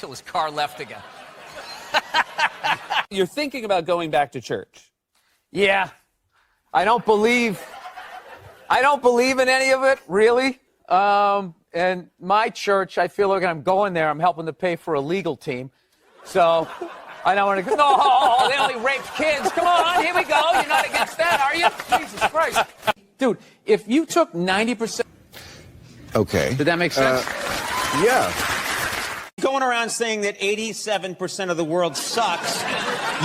Till his car left again. You're thinking about going back to church. Yeah. I don't believe in any of it, really. And my church, I feel like I'm going there, I'm helping to pay for a legal team. So I don't want to go, no, they only raped kids. Come on, here we go. You're not against that, are you? Jesus Christ. Dude, if you took 90%. Okay. Did that make sense? Yeah. Going around saying that 87% of the world sucks,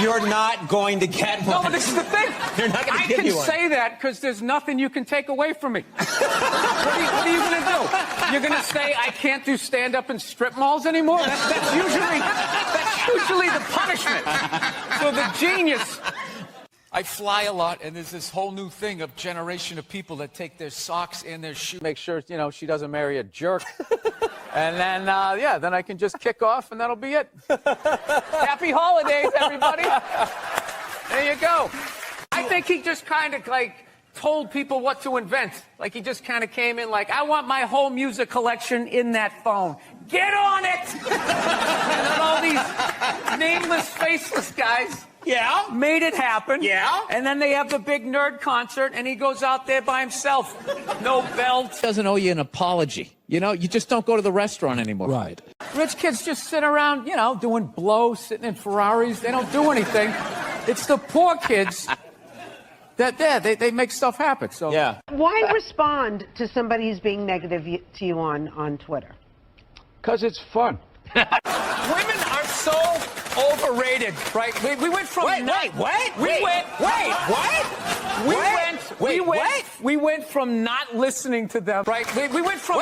you're not going to get one. No, but this is the thing. They're not going to give you one. I can say that because there's nothing you can take away from me. What are you going to do? You're going to say I can't do stand-up in strip malls anymore? That's usually the punishment. So the genius. I fly a lot, and there's this whole new thing of generation of people that take their socks and their shoes. Make sure, she doesn't marry a jerk. And then, then I can just kick off, and that'll be it. Happy holidays, everybody. There you go. I think he just kind of, told people what to invent. Like, he just kind of came in like, I want my whole music collection in that phone. Get on it! And then all these nameless, faceless guys made it happen. Yeah. And then they have the big nerd concert, and he goes out there by himself. No belt. Doesn't owe you an apology. You just don't go to the restaurant anymore. Right. Rich kids just sit around, doing blow, sitting in Ferraris. They don't do anything. It's the poor kids that they make stuff happen. So yeah. Why respond to somebody who's being negative to you on Twitter? Because it's fun. Women are so overrated, right? We went from We went from not listening to them, right? We went from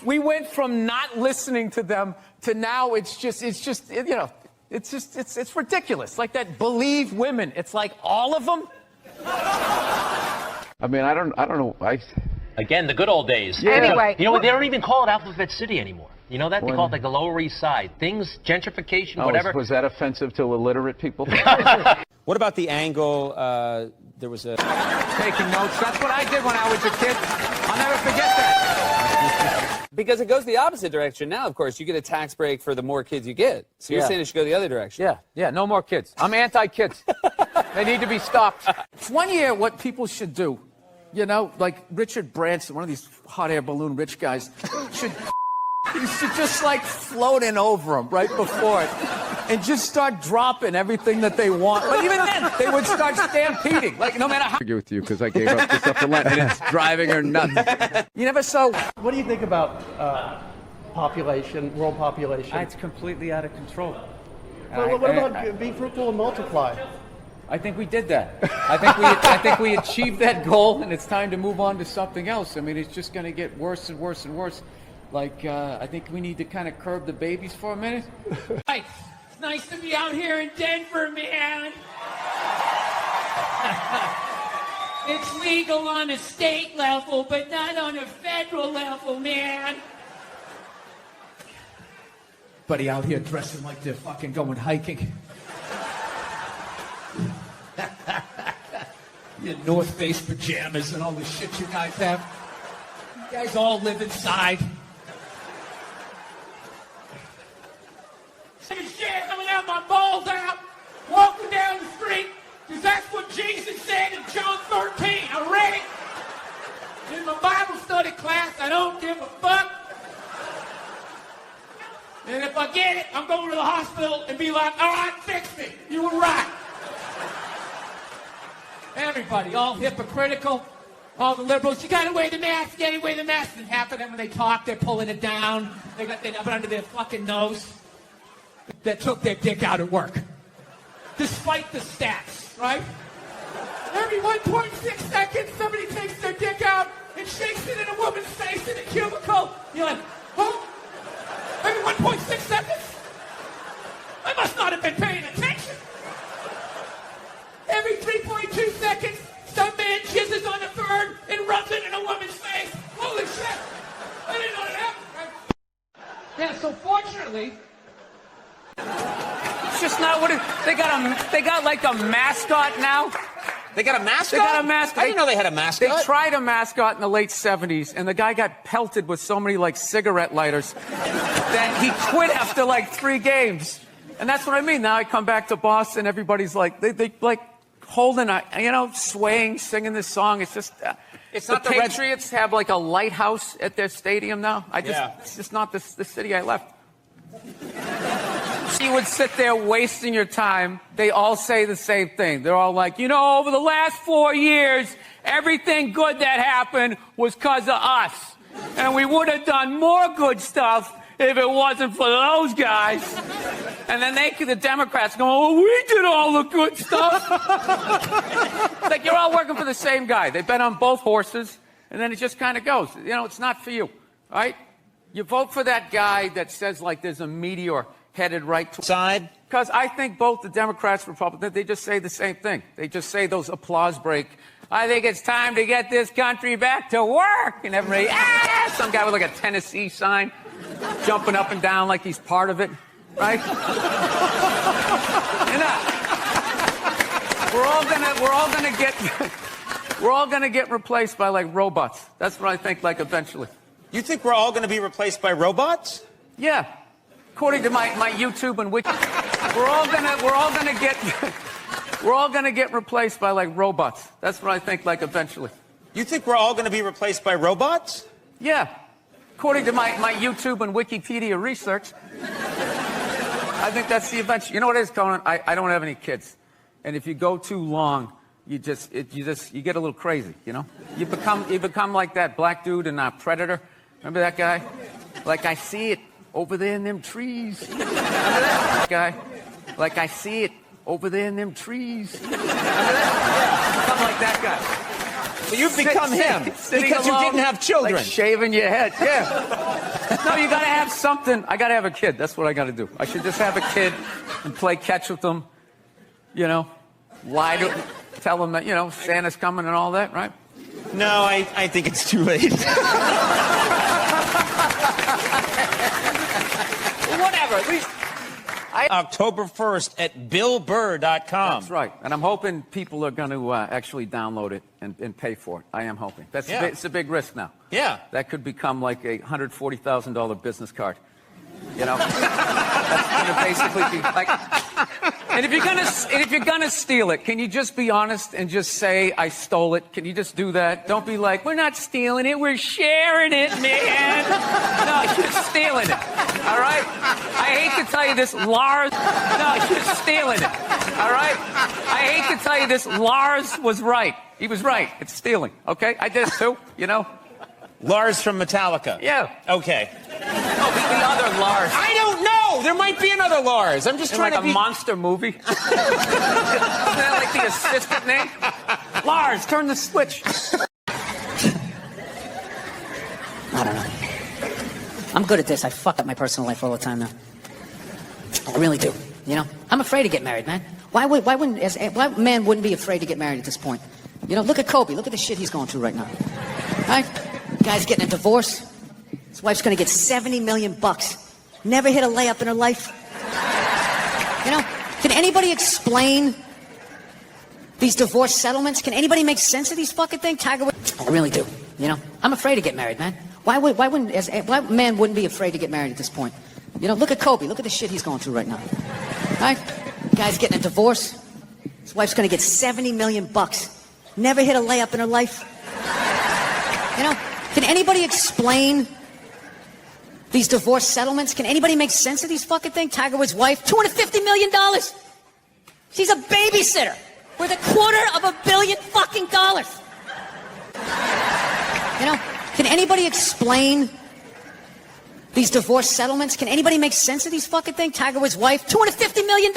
We went from not listening to them to now it's ridiculous. Like that believe women. It's like all of them. I mean, I don't know. Again, the good old days. Yeah. Anyway. They don't even call it Alphabet City anymore. You know that? They call it like the Lower East Side. Things, gentrification, whatever. Was that offensive to illiterate people? What about the angle, there was a... Taking notes. That's what I did when I was a kid. I'll never forget that. Because it goes the opposite direction now, of course. You get a tax break for the more kids you get. So you're saying it should go the other direction. Yeah, no more kids. I'm anti-kids. They need to be stopped. One year, what people should do, like Richard Branson, one of these hot air balloon rich guys, should just float in over them right before it and just start dropping everything that they want. But even then, they would start stampeding. Like, no matter how... I argue with you because I gave up the stuff to Lent and it's driving her nuts. You never saw... What do you think about world population? It's completely out of control. Well, what about be fruitful and multiply? I think we did that. I think we achieved that goal, and it's time to move on to something else. I mean, it's just going to get worse and worse and worse. Like, I think we need to kind of curb the babies for a minute. Hi, it's nice to be out here in Denver, man. It's legal on a state level, but not on a federal level, man. Buddy out here dressing like they're fucking going hiking. Your North Face pajamas and all the shit you guys have. You guys all live inside. Shit, I'm gonna have my balls out, walking down the street, because that's what Jesus said in John 13. I read it in my Bible study class. I don't give a fuck. And if I get it, I'm going to the hospital and be like, all right, fix me. You were right. Everybody, all hypocritical, all the liberals. You gotta wear the mask, you gotta wear the mask. And half of them, when they talk, they're pulling it down. They have it under their fucking nose. That took their dick out at work. Despite the stats, right? Every 1.6 seconds, somebody takes their dick out and shakes it in a woman's face in a cubicle. You're like, oh? Every 1.6 seconds? I must not have been paying attention. Every 3.2 seconds, some man jizzes on a bird and rubs it in a woman's face. Holy shit! I didn't know that happened. Right? Yeah, so fortunately, it's just not what it... They got like a mascot now. They got a mascot? They got a mascot. I didn't know they had a mascot. They tried a mascot in the late 70s, and the guy got pelted with so many, like, cigarette lighters that he quit after, like, 3 games. And that's what I mean. Now I come back to Boston, everybody's like, they like, holding a, you know, swaying, singing this song. It's just... It's the not the Red- Patriots have, like, a lighthouse at their stadium now. Yeah. It's just not the city I left. You would sit there wasting your time. They all say the same thing. They're all like, you know, over the last 4 years, everything good that happened was because of us. And we would have done more good stuff if it wasn't for those guys. And then the Democrats go, oh, we did all the good stuff. It's like you're all working for the same guy. They bet on both horses, and then it just kind of goes. You know, it's not for you, all right? You vote for that guy that says, like, there's a meteor headed right to Side? Because I think both the Democrats and Republicans, they just say the same thing. They just say those applause break. I think it's time to get this country back to work. And everybody, some guy with like a Tennessee sign jumping up and down like he's part of it, right? You know, we're all gonna get replaced by like robots. That's what I think, like, eventually. You think we're all going to be replaced by robots? Yeah. According to my YouTube and Wiki, we're all gonna get replaced by like robots. That's what I think, like, eventually. You think we're all going to be replaced by robots? Yeah. According to my YouTube and Wikipedia research, I think that's the eventual. You know what it is, Conan? I don't have any kids, and if you go too long, you get a little crazy. You know, you become like that black dude in Predator. Remember that guy? Like, I see it over there in them trees. Remember that guy? Like, I see it over there in them trees. Remember that? Become like that guy. So you've become him because you didn't have children. Like shaving your head. Yeah. No, you gotta have something. I gotta have a kid. That's what I gotta do. I should just have a kid and play catch with them. You know, lie to, tell them that, you know, Santa's coming and all that, right? No, I think it's too late. Whatever. At least October 1st at BillBurr.com. That's right. And I'm hoping people are going to actually download it and pay for it. I am hoping. It's a big risk now. Yeah. That could become like a $140,000 business card. You know? That's going to basically be like... And if you're gonna steal it, can you just be honest and just say, I stole it? Can you just do that? Don't be like, we're not stealing it, we're sharing it, man. No, you're stealing it. All right? I hate to tell you this, Lars. No, you're stealing it. All right? I hate to tell you this, Lars was right. He was right. It's stealing. Okay? I did it too, you know? Lars from Metallica. Yeah. Okay. Oh, the other Lars. I don't know. There might be another Lars. I'm just trying like to be... a monster movie. Isn't that like the assistant name? Lars, turn the switch. I don't know. I'm good at this. I fuck up my personal life all the time now. I really do. You know, I'm afraid to get married, man. Why man wouldn't be afraid to get married at this point? You know, look at Kobe. Look at the shit he's going through right now. Right? Guy's getting a divorce. His wife's gonna get $70 million. Never hit a layup in her life. You know, can anybody explain these divorce settlements? Can anybody make sense of these fucking things? Tiger Woods. I really do. You know, I'm afraid to get married, man. Why man wouldn't be afraid to get married at this point? You know, look at Kobe. Look at the shit he's going through right now. Right? Guy's getting a divorce. His wife's gonna get $70 million. Never hit a layup in her life. You know, can anybody explain these divorce settlements? Can anybody make sense of these fucking things? Tiger Woods' wife, $250 million. She's a babysitter worth $250 million fucking dollars. You know, can anybody explain these divorce settlements? Can anybody make sense of these fucking things? Tiger Woods' wife, $250 million.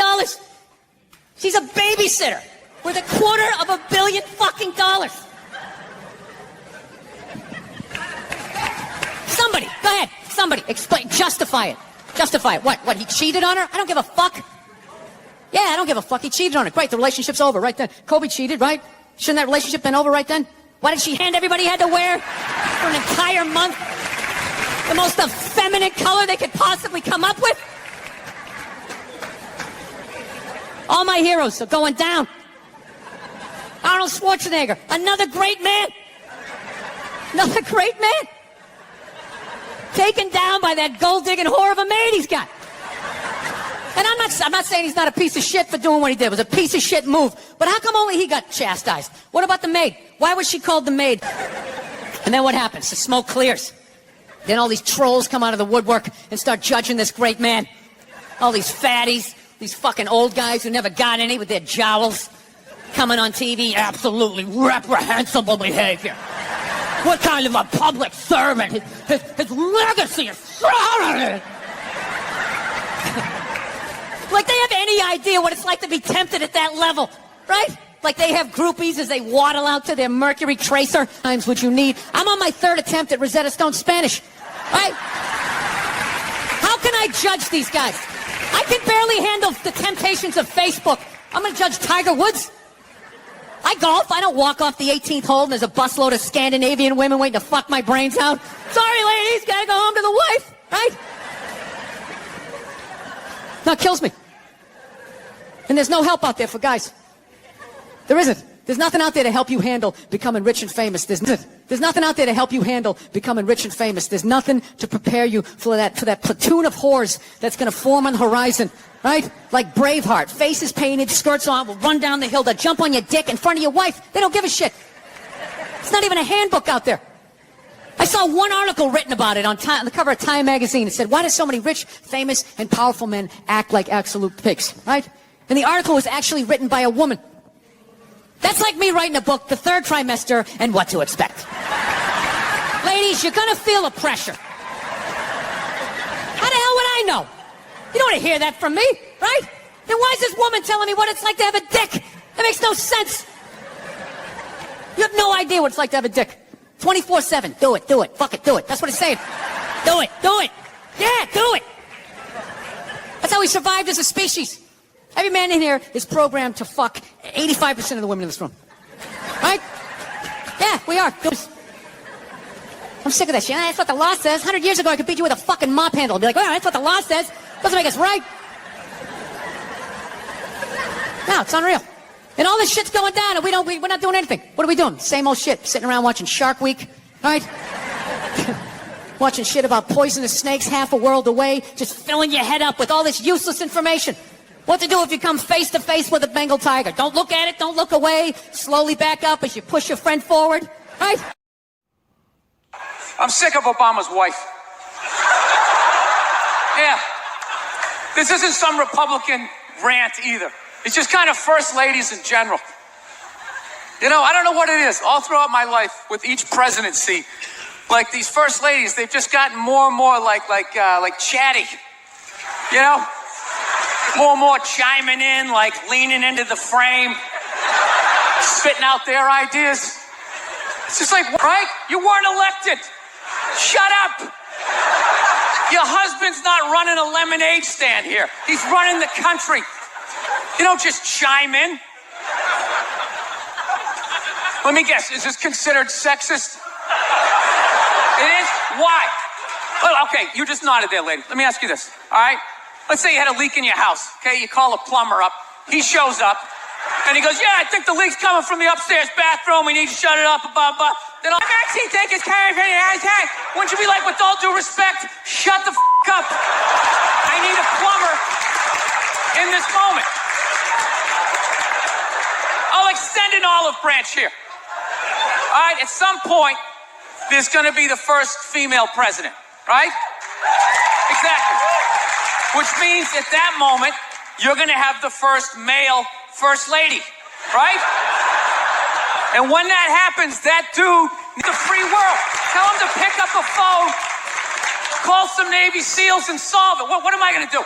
She's a babysitter worth $250 million fucking dollars. Somebody, go ahead. Somebody, explain, justify it. Justify it. What, he cheated on her? I don't give a fuck. Yeah, I don't give a fuck. He cheated on her. Great, the relationship's over right then. Kobe cheated, right? Shouldn't that relationship been over right then? Why did she hand everybody had to wear for an entire month? The most effeminate color they could possibly come up with? All my heroes are going down. Arnold Schwarzenegger, another great man. Another great man. Taken down by that gold-digging whore of a maid he's got. And I'm not saying he's not a piece of shit for doing what he did. It was a piece of shit move. But how come only he got chastised? What about the maid? Why was she called the maid? And then what happens? The smoke clears. Then all these trolls come out of the woodwork and start judging this great man. All these fatties, these fucking old guys who never got any with their jowls, coming on TV, absolutely reprehensible behavior. What kind of a public servant? His legacy is shrouded. Like they have any idea what it's like to be tempted at that level, right? Like they have groupies as they waddle out to their Mercury Tracer. Times what you need. I'm on my 3rd attempt at Rosetta Stone Spanish, right? How can I judge these guys? I can barely handle the temptations of Facebook. I'm going to judge Tiger Woods. I golf. I don't walk off the 18th hole and there's a busload of Scandinavian women waiting to fuck my brains out. Sorry, ladies, gotta go home to the wife, right? No, it kills me. And there's no help out there for guys. There isn't. There's nothing out there to help you handle becoming rich and famous. There's nothing out there to help you handle becoming rich and famous. There's nothing to prepare you for that platoon of whores that's going to form on the horizon, right? Like Braveheart, faces painted, skirts on, will run down the hill, they'll jump on your dick in front of your wife. They don't give a shit. It's not even a handbook out there. I saw one article written about it on the cover of Time magazine. It said, why do so many rich, famous, and powerful men act like absolute pigs, right? And the article was actually written by a woman. That's like me writing a book, The Third Trimester, and What to Expect. Ladies, you're gonna feel the pressure. How the hell would I know? You don't want to hear that from me, right? Then why is this woman telling me what it's like to have a dick? That makes no sense. You have no idea what it's like to have a dick. 24/7. Do it, fuck it, do it. That's what it's saying. Do it. Yeah, do it. That's how we survived as a species. Every man in here is programmed to fuck 85% of the women in this room. Right? Yeah, we are. I'm sick of that shit. That's what the law says. 100 years ago, I could beat you with a fucking mop handle. I'd be like, well, that's what the law says. Doesn't make us right. No, it's unreal. And all this shit's going down, and we're not doing anything. What are we doing? Same old shit. Sitting around watching Shark Week. All right? Watching shit about poisonous snakes half a world away. Just filling your head up with all this useless information. What to do if you come face to face with a Bengal tiger? Don't look at it. Don't look away. Slowly back up as you push your friend forward. Right? I'm sick of Obama's wife. Yeah. This isn't some Republican rant either. It's just kind of first ladies in general. You know, I don't know what it is. All throughout my life, with each presidency, like these first ladies, they've just gotten more and more like chatty. You know? More and more chiming in, like leaning into the frame, spitting out their ideas. It's just like, right? You weren't elected. Shut up. Your husband's not running a lemonade stand here. He's running the country. You don't just chime in. Let me guess, is this considered sexist? It is? Why? Well, okay, you just nodded there, lady. Let me ask you this, all right? Let's say you had a leak in your house, okay? You call a plumber up. He shows up, and he goes, yeah, I think the leak's coming from the upstairs bathroom. We need to shut it up, blah, blah. Then I'll actually think it's coming from the outside. Wouldn't you be like, with all due respect, shut the up. I need a plumber in this moment. I'll extend an olive branch here. All right, at some point, there's going to be the first female president, right? Exactly. Which means at that moment, you're going to have the first male first lady, right? And when that happens, that dude needs a free world. Tell him to pick up the phone, call some Navy SEALs and solve it. What am I going to do?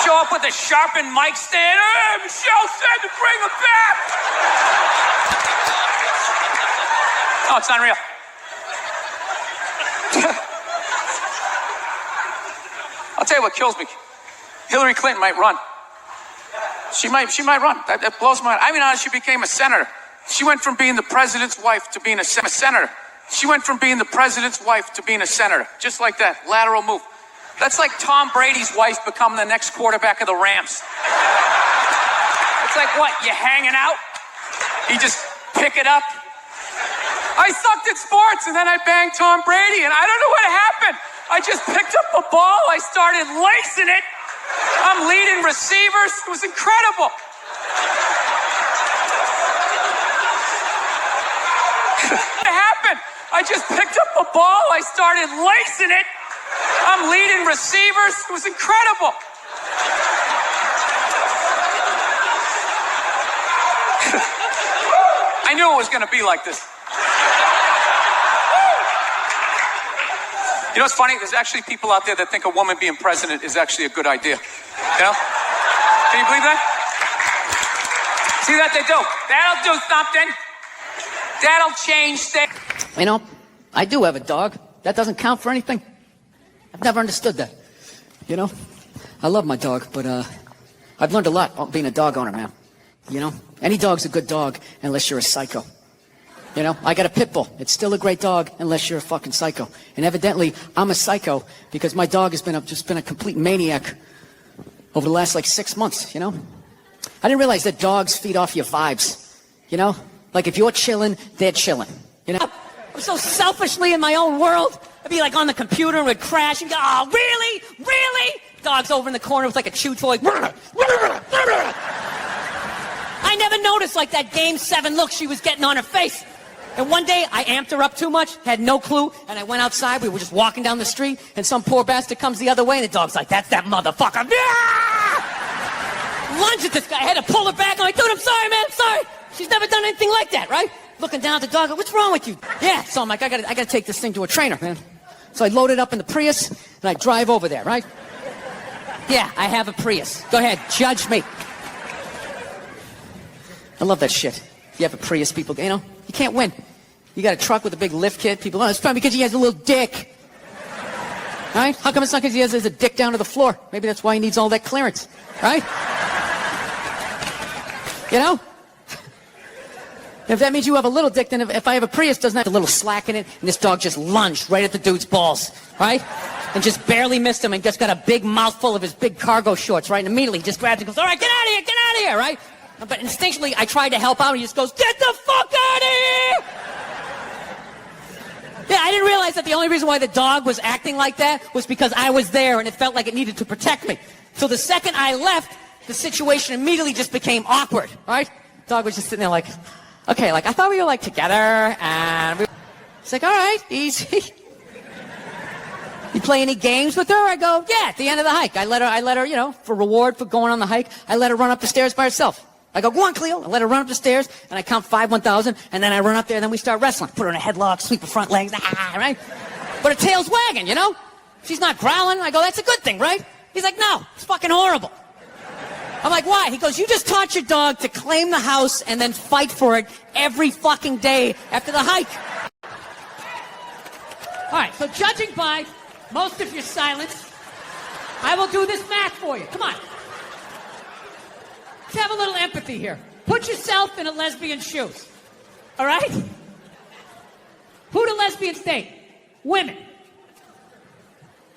Show up with a sharpened mic stand? Hey, Michelle said to bring him back. Oh, it's unreal. I'll tell you what kills me. Hillary Clinton might run. She might run. That blows my mind. I mean, how she became a senator. She went from being the president's wife to being a senator. She went from being the president's wife to being a senator. Just like that. Lateral move. That's like Tom Brady's wife becoming the next quarterback of the Rams. It's like, what, you hanging out? He just pick it up. I sucked at sports, and then I banged Tom Brady, and I don't know what happened. I just picked up a ball. I started lacing it. I'm leading receivers. It was incredible. What happened? I just picked up a ball. I started lacing it. I'm leading receivers. It was incredible. I knew it was going to be like this. You know what's funny? There's actually people out there that think a woman being president is actually a good idea. You know? Can you believe that? See that? They do. That'll do something. That'll change things. You know, I do have a dog. That doesn't count for anything. I've never understood that. You know? I love my dog, but I've learned a lot being a dog owner, man. You know? Any dog's a good dog unless you're a psycho. You know, I got a pit bull. It's still a great dog unless you're a fucking psycho. And evidently, I'm a psycho because my dog has just been a complete maniac over the last, 6 months, you know? I didn't realize that dogs feed off your vibes, you know? Like, if you're chilling, they're chilling, you know? I'm so selfishly in my own world. I'd be, on the computer and would crash and go, oh, really? Really? Dog's over in the corner with, a chew toy. I never noticed, that Game 7 look she was getting on her face. And one day, I amped her up too much, had no clue, and I went outside. We were just walking down the street, and some poor bastard comes the other way, and the dog's like, that's that motherfucker. Lunge at this guy. I had to pull her back. I'm like, dude, I'm sorry, man. I'm sorry. She's never done anything like that, right? Looking down at the dog, what's wrong with you? Yeah. So I'm like, I gotta take this thing to a trainer, man. So I load it up in the Prius, and I drive over there, right? Yeah, I have a Prius. Go ahead, judge me. I love that shit. You have a Prius, people, you can't win. You got a truck with a big lift kit. People, it's probably because he has a little dick. Right? How come it's not because he has a dick down to the floor? Maybe that's why he needs all that clearance. Right? You know? If that means you have a little dick, then if I have a Prius, doesn't have a little slack in it, and this dog just lunged right at the dude's balls. Right? And just barely missed him and just got a big mouthful of his big cargo shorts, right? And immediately he just grabs it and goes, all right, get out of here, right? But instinctually, I tried to help out, and he just goes, get the fuck out of here! Yeah, I didn't realize that the only reason why the dog was acting like that was because I was there, and it felt like it needed to protect me. So the second I left, the situation immediately just became awkward, right? Dog was just sitting there okay, I thought we were, together, and it's all right, easy. You play any games with her? I go, yeah, at the end of the hike. I let her, for reward for going on the hike, I let her run up the stairs by herself. I go, go on, Cleo. I let her run up the stairs, and I count 5 1,000, and then I run up there, and then we start wrestling. Put her in a headlock, sweep her front legs, right? But her tail's wagging, She's not growling. I go, that's a good thing, right? He's like, no, it's fucking horrible. I'm like, why? He goes, you just taught your dog to claim the house and then fight for it every fucking day after the hike. All right, so judging by most of your silence, I will do this math for you. Come on. Let's have a little empathy here. Put yourself in a lesbian's shoes. All right? Who do lesbians date? Women.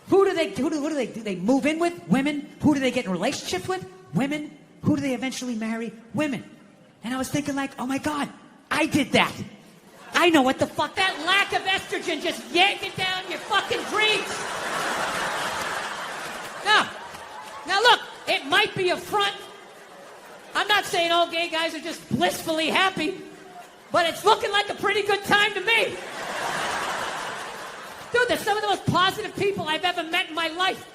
Who do they do they move in with? Women. Who do they get in relationships with? Women. Who do they eventually marry? Women. And I was thinking oh my God, I did that. I know what the fuck. That lack of estrogen just yanking down your fucking dreams. Now look, it might be a front. I'm not saying all gay guys are just blissfully happy, but it's looking like a pretty good time to me. Dude, they're some of the most positive people I've ever met in my life.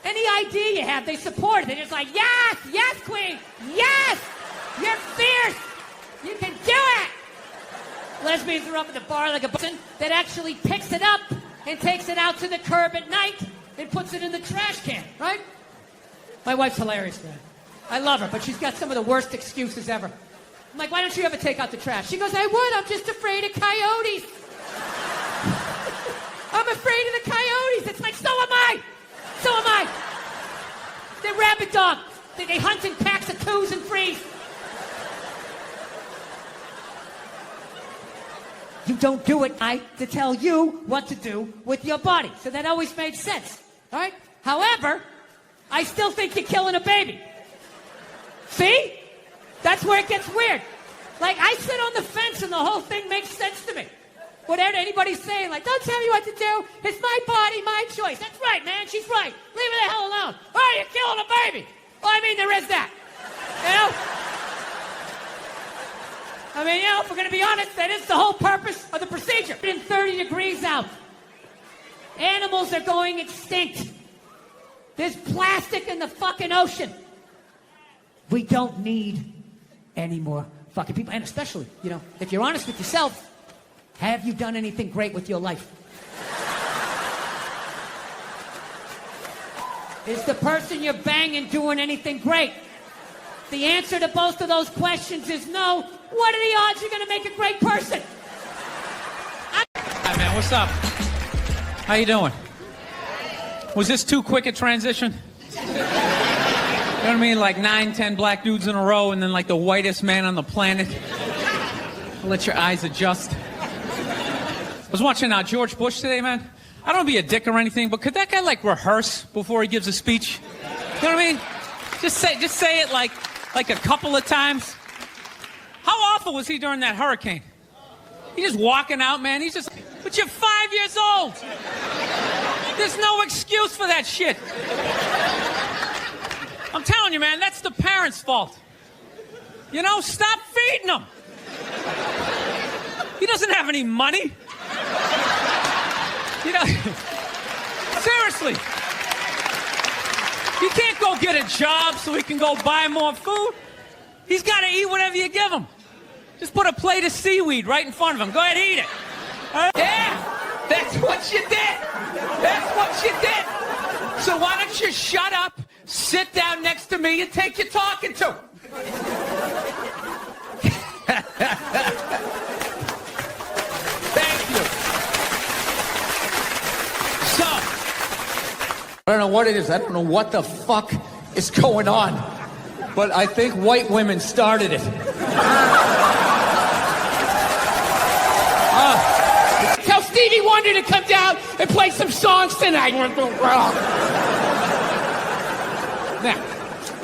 Any idea you have, they support it. They're just like, yes, yes, queen, yes, you're fierce, you can do it. Lesbians are up at the bar like a person that actually picks it up and takes it out to the curb at night and puts it in the trash can, right? My wife's hilarious, man. I love her, but she's got some of the worst excuses ever. I'm like, why don't you ever take out the trash? She goes, I would, I'm just afraid of coyotes. I'm afraid of the coyotes. It's like, so am I. So am I. They're rabid dogs. They hunt in packs of 2s and 3s. You don't do it, to tell you what to do with your body. So that always made sense, all right? However, I still think you're killing a baby. See? That's where it gets weird. Like, I sit on the fence and the whole thing makes sense to me. Whatever anybody's saying, like, don't tell me what to do. It's my body, my choice. That's right, man. She's right. Leave her the hell alone. Oh, you're killing a baby. Well, I mean, there is that. You know? I mean, you know, if we're going to be honest, that is the whole purpose of the procedure. It's 30 degrees out. Animals are going extinct. There's plastic in the fucking ocean. We don't need any more fucking people. And especially, you know, if you're honest with yourself, have you done anything great with your life? Is the person you're banging doing anything great? The answer to both of those questions is no. What are the odds you're going to make a great person? Hi, man. What's up? How you doing? Was this too quick a transition? You know what I mean? Like 9, 10 black dudes in a row and then like the whitest man on the planet. Let your eyes adjust. I was watching George Bush today, man. I don't want to be a dick or anything, but could that guy like rehearse before he gives a speech? You know what I mean? Just say it like a couple of times. How awful was he during that hurricane? He just walking out, man. He's just, but you're 5 years old. There's no excuse for that shit. I'm telling you, man, that's the parents' fault. You know, stop feeding him. He doesn't have any money. You know, seriously. He can't go get a job so he can go buy more food. He's got to eat whatever you give him. Just put a plate of seaweed right in front of him. Go ahead, eat it. Yeah, that's what you did. That's what you did. So why don't you shut up, sit down next to me, and take your talking to. Thank you. So, I don't know what it is. I don't know what the fuck is going on. But I think white women started it. Tell Stevie Wonder to come down and play some songs tonight. Now,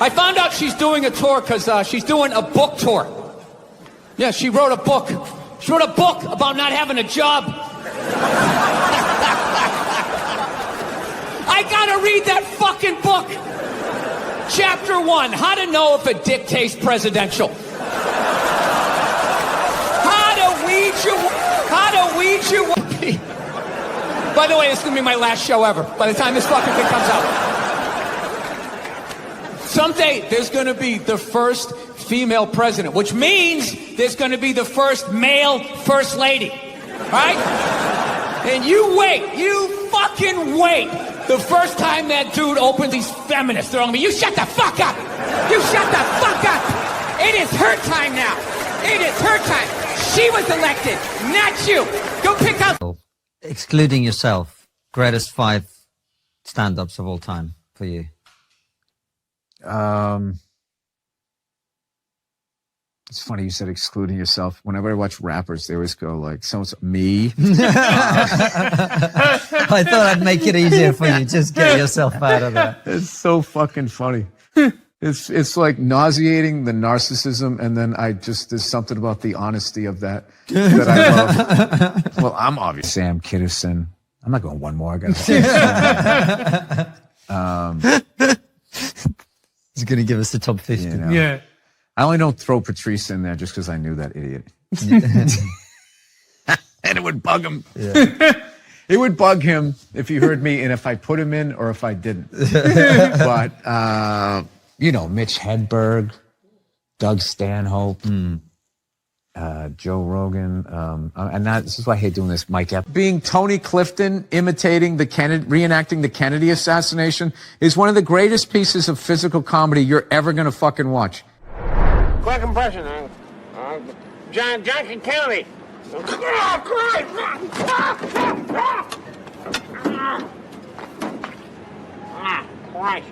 I found out she's doing a tour because she's doing a book tour. Yeah, she wrote a book. She wrote a book about not having a job. I gotta read that fucking book. Chapter 1, how to know if a dick tastes presidential. How to weed you. By the way, this is gonna be my last show ever by the time this fucking thing comes out. Someday, there's gonna be the first female president, which means there's gonna be the first male first lady. Right? And you wait, you fucking wait. The first time that dude opens these feminists, they're on me. You shut the fuck up! You shut the fuck up! It is her time now. It is her time. She was elected, not you. Go pick up. Excluding yourself, greatest 5 stand-ups of all time for you. It's funny you said excluding yourself. Whenever I watch rappers, they always go like, "So me." I thought I'd make it easier for you. Just get yourself out of that. It's so fucking funny. It's like nauseating, the narcissism, and then there's something about the honesty of that I love. Well, I'm obvious Sam Kinison. I'm not going one more. I got to. He's going to give us the top 50. You know, yeah. I only don't throw Patrice in there just because I knew that idiot. And it would bug him. Yeah. It would bug him if he heard me and if I put him in or if I didn't. But, you know, Mitch Hedberg, Doug Stanhope, Joe Rogan. And this is why I hate doing this, Mike. Being Tony Clifton, reenacting the Kennedy assassination is one of the greatest pieces of physical comedy you're ever going to fucking watch. Quick impression, Johnson County. Christ.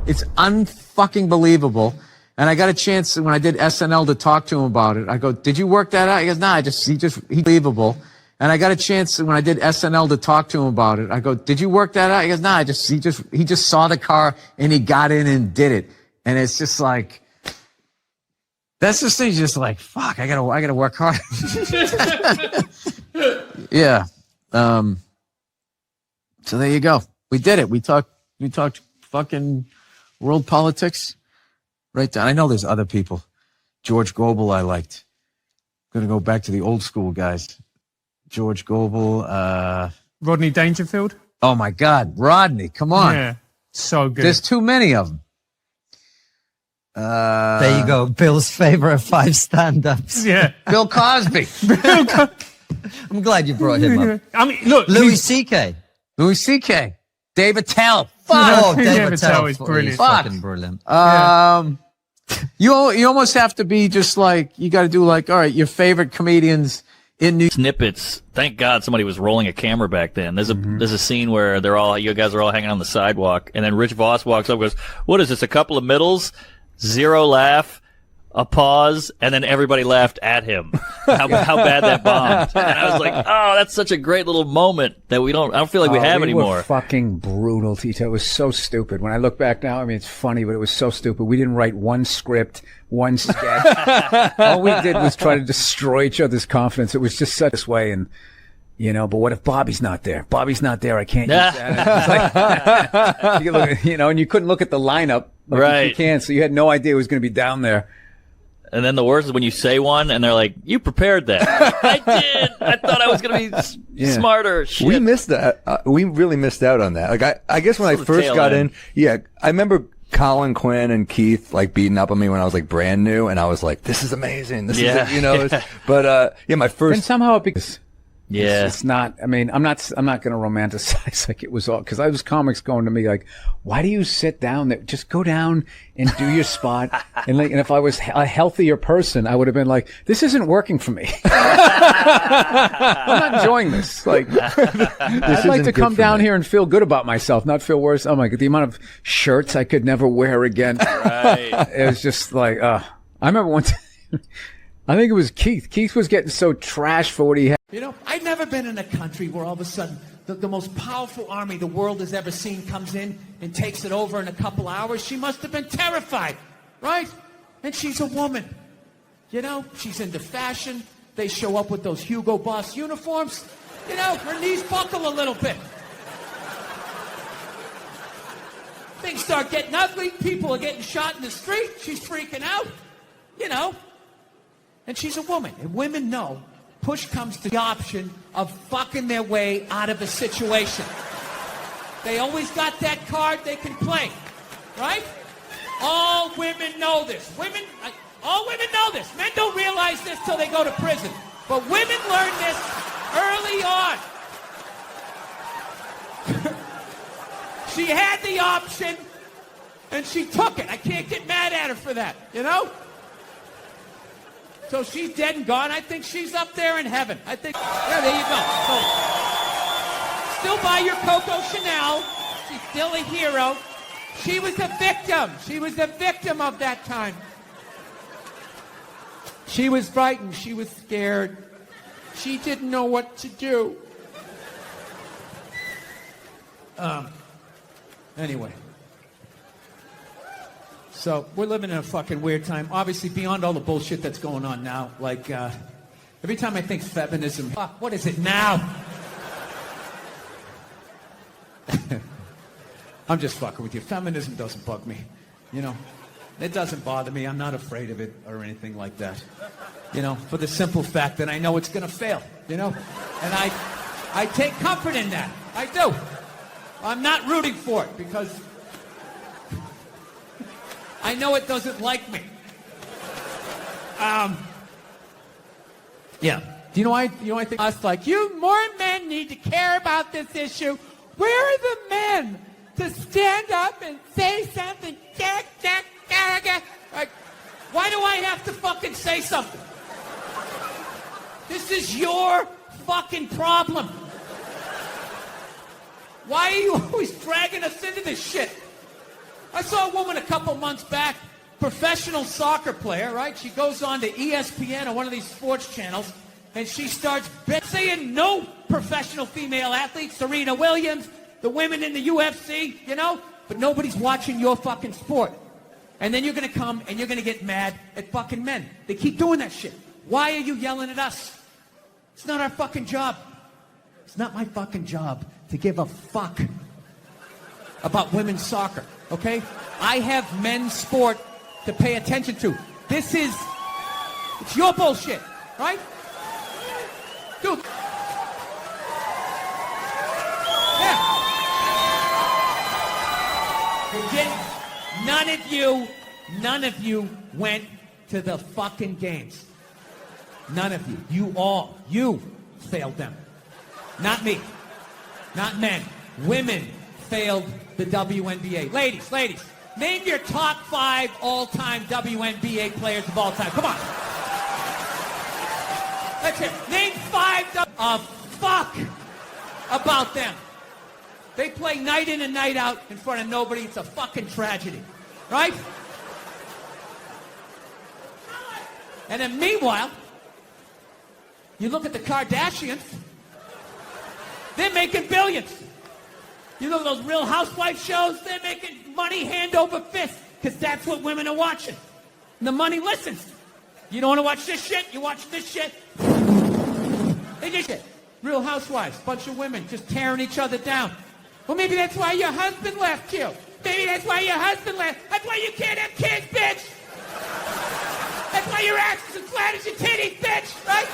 It's unfucking believable. And I got a chance when I did SNL to talk to him about it. I go, "Did you work that out?" He goes, "Nah, he believable." And I got a chance when I did SNL to talk to him about it. I go, "Did you work that out?" He goes, "Nah, he just saw the car and he got in and did it." And it's just like, That's the thing. Just like, fuck, I gotta work hard. Yeah. So there you go. We did it. We talked fucking world politics right down. I know there's other people. George Goebel I liked. Gonna go back to the old school guys. George Goebel, Rodney Dangerfield. Oh my God, Rodney, come on. Yeah, so good. There's too many of them. There you go. Bill's favorite 5 stand-ups. Yeah. Bill Cosby. I'm glad you brought him up. I mean, look, Louis C.K. Louis C.K. Dave Attell. Oh, Dave David Attell is brilliant. He's fucking brilliant. You almost have to be just like, you got to do like, all right, your favorite comedians in New Snippets. Thank God somebody was rolling a camera back then. There's a scene where you guys are all hanging on the sidewalk, and then Rich Voss walks up and goes, "What is this? A couple of middles? 0 laugh, a pause, and then everybody laughed at him. How bad that bombed." And I was like, "Oh, that's such a great little moment that I don't feel like we have anymore." Were fucking brutal, Tito. It was so stupid. When I look back now, I mean, it's funny, but it was so stupid. We didn't write one script, one sketch. All we did was try to destroy each other's confidence. It was just such this way, and but what if Bobby's not there? Bobby's not there. I can't use that. It's like, and you couldn't look at the lineup. Like right. You can't, so you had no idea it was going to be down there. And then the worst is when you say one and they're like, "You prepared that." I did. I thought I was going to be smarter. Shit. We missed that. We really missed out on that. Like I guess when I first got in, I remember Colin Quinn and Keith like beating up on me when I was like brand new, and I was like, "This is amazing. This is But my first. And somehow it becomes. Yeah. It's not, I mean, I'm not going to romanticize like it was all, because I was comics going to me like, why do you sit down there? Just go down and do your spot. And if I was a healthier person, I would have been like, this isn't working for me. I'm not enjoying this. Like, I'd like to come down here and feel good about myself, not feel worse. Oh my God, the amount of shirts I could never wear again. Right. It was just like, I remember one time, I think it was Keith. Keith was getting so trashed for what he had. I've never been in a country where all of a sudden the most powerful army the world has ever seen comes in and takes it over in a couple hours. She must have been terrified, right? And she's a woman. She's into fashion. They show up with those Hugo Boss uniforms. Her knees buckle a little bit. Things start getting ugly. People are getting shot in the street. She's freaking out, And she's a woman. And women know push comes to the option of fucking their way out of a situation. They always got that card they can play, right? All women know this. All women know this. Men don't realize this till they go to prison. But women learn this early on. She had the option, and she took it. I can't get mad at her for that, So she's dead and gone. I think she's up there in heaven. I think, there you go. So, still buy your Coco Chanel. She's still a hero. She was a victim. She was a victim of that time. She was frightened. She was scared. She didn't know what to do. Anyway. So we're living in a fucking weird time. Obviously, beyond all the bullshit that's going on now. Like, every time I think feminism, fuck, what is it now? I'm just fucking with you. Feminism doesn't bug me. It doesn't bother me. I'm not afraid of it or anything like that. For the simple fact that I know it's going to fail, And I take comfort in that. I do. I'm not rooting for it because I know it doesn't like me. Yeah. Do you know why? I think us like more men need to care about this issue. Where are the men to stand up and say something? Like, why do I have to fucking say something? This is your fucking problem. Why are you always dragging us into this shit? I saw a woman a couple months back, professional soccer player, right? She goes on to ESPN or one of these sports channels, and she starts saying no professional female athletes, Serena Williams, the women in the UFC, but nobody's watching your fucking sport. And then you're going to come and you're going to get mad at fucking men. They keep doing that shit. Why are you yelling at us? It's not our fucking job. It's not my fucking job to give a fuck about women's soccer, okay? I have men's sport to pay attention to. It's your bullshit, right? Dude. Yeah. None of you went to the fucking games. None of you. You failed them. Not me. Not men. Women failed the WNBA. Ladies, name your top 5 all-time WNBA players of all time. Come on. Let's hear it. Name 5 fuck about them. They play night in and night out in front of nobody. It's a fucking tragedy. Right? And then meanwhile, you look at the Kardashians, they're making billions. You look at those Real Housewives shows, they're making money hand over fist, because that's what women are watching. And the money listens. You don't want to watch this shit? You watch this shit? They get shit. Real Housewives, bunch of women just tearing each other down. Well, maybe that's why your husband left you. Maybe that's why your husband left. That's why you can't have kids, bitch. That's why your ass is as flat as your titties, bitch, right?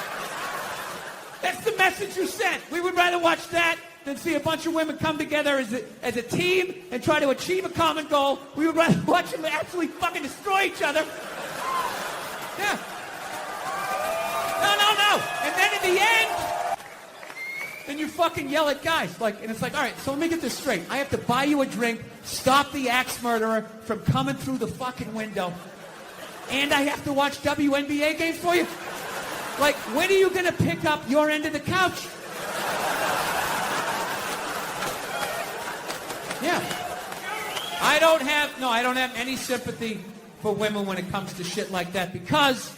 That's the message you sent. We would rather watch that than see a bunch of women come together as a team and try to achieve a common goal. We would rather watch them absolutely fucking destroy each other. Yeah. No. And then in the end, then you fucking yell at guys. And it's like, all right, so let me get this straight. I have to buy you a drink, stop the axe murderer from coming through the fucking window, and I have to watch WNBA games for you? Like, when are you going to pick up your end of the couch? Yeah. I don't have any sympathy for women when it comes to shit like that, because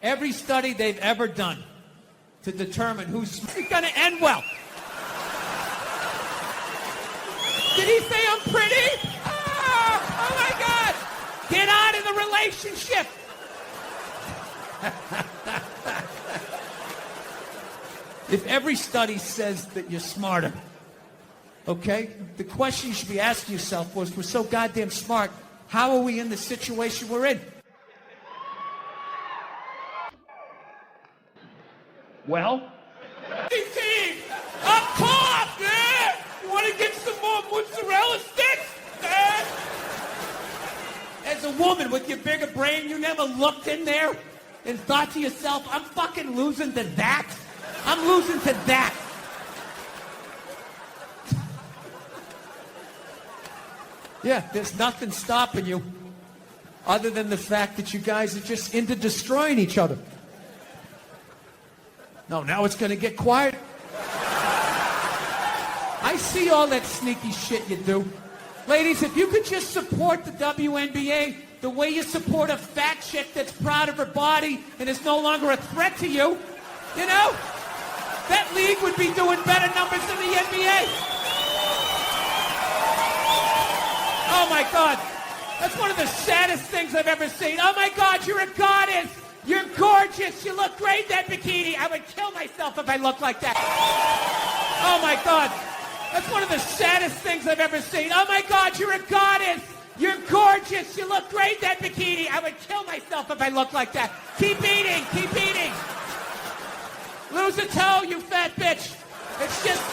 every study they've ever done to determine who's going to end well. Did he say I'm pretty? Oh my God. Get out of the relationship. If every study says that you're smarter, okay, the question you should be asking yourself was, we're so goddamn smart, how are we in the situation we're in? Well? Team, up top, man! You want to get some more mozzarella sticks? As a woman with your bigger brain, you never looked in there and thought to yourself, I'm fucking losing to that? I'm losing to that. Yeah, there's nothing stopping you other than the fact that you guys are just into destroying each other. No, now it's going to get quiet. I see all that sneaky shit you do. Ladies, if you could just support the WNBA the way you support a fat chick that's proud of her body and is no longer a threat to you, you know, that league would be doing better numbers than the NBA. Oh my God. That's one of the saddest things I've ever seen. Oh my God, you're a goddess. You're gorgeous. You look great in that bikini. I would kill myself if I looked like that. Oh my God. That's one of the saddest things I've ever seen. Oh my God, you're a goddess. You're gorgeous. You look great in that bikini. I would kill myself if I looked like that. Keep eating. Keep eating. Lose a toe, you fat bitch. It's just...